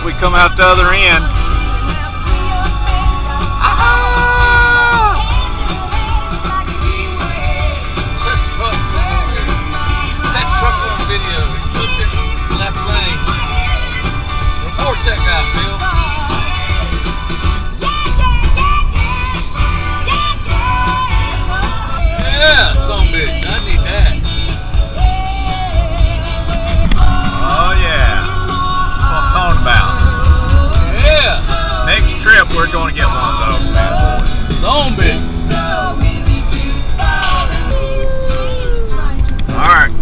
Hope we come out the other end. That truck on video, he flipped it left lane. Report that guy, Phil. Yeah, son bitch, I need that. Oh yeah, that's what I'm talking about. Yeah, Next trip we're going to get one of those bad boys. son bitch. Alright,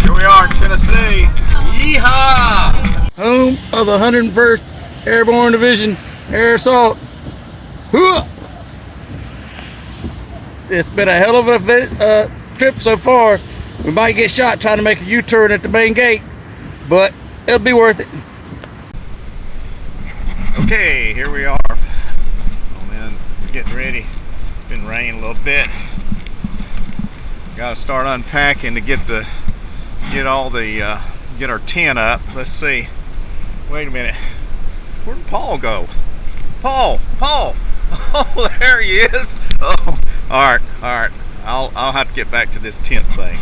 here we are in Tennessee. Yeehaw! Home of the 101st Airborne Division Air Assault. Hooah! It's been a hell of a trip so far. We might get shot trying to make a U-turn at the main gate, but it'll be worth it. Okay, here we are. Oh man, we're getting ready. It's been raining a little bit. Got to start unpacking to get our tent up. Let's see. Wait a minute. Where did Paul go? Paul. Oh, there he is. Oh, all right. I'll have to get back to this tent thing.